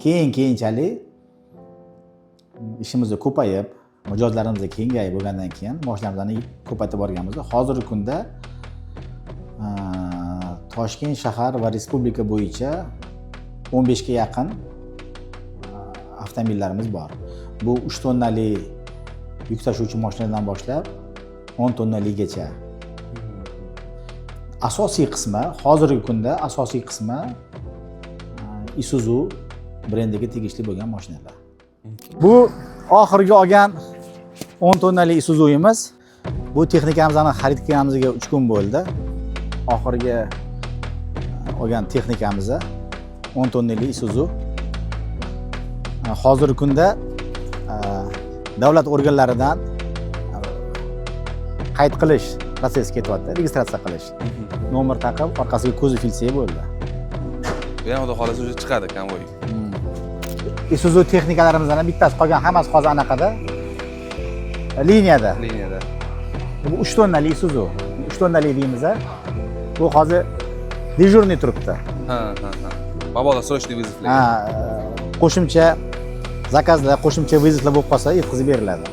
keyinchalik ishimiz ko'payib, mijozlarimiz kengayib bo'lgandan keyin mashinalarni ko'paytirib borganmiz. Hozirgi kunda Toshkent shahar va respublika bo'yicha 15 ga yaqin avtomobillarimiz bor. Bu 3 tonnali yuk tashuvchi mashinalardan boshlab 10 tonnaligacha. Asosiy qismi, hozirgi kunda asosiy qismi Isuzu brendiga tegishli bo'lgan mashinalar. Bu oxirgi olgan 10 tonnali Isuzu'imiz. Bu texnikamizni xarid qilganimizga 3 kun bo'ldi. Oxirgi olgan texnikamizni 10 tonnali Isuzu. Hozirgi kunda davlat organlaridan qayd qilish prosesi ketyapti, registratsiya qilish. Nomer taqib, orqasiga ko'zi filsiya bo'ldi. Yana xudo xolasa o'zi chiqadi konvoy. Isuzu texnikalarimizdan bittasi qolgan, hammasi hozir anaqada. Liniyada. Bu 3 tonnali Isuzu. 3 tonnali deymiz. Bu hozir dejurniy turibdi. Ha. Mabodo срочный вызов. Qo'shimcha zakazlar, qo'shimcha vizitlar bo'lib qolsa, yetkazib beriladi.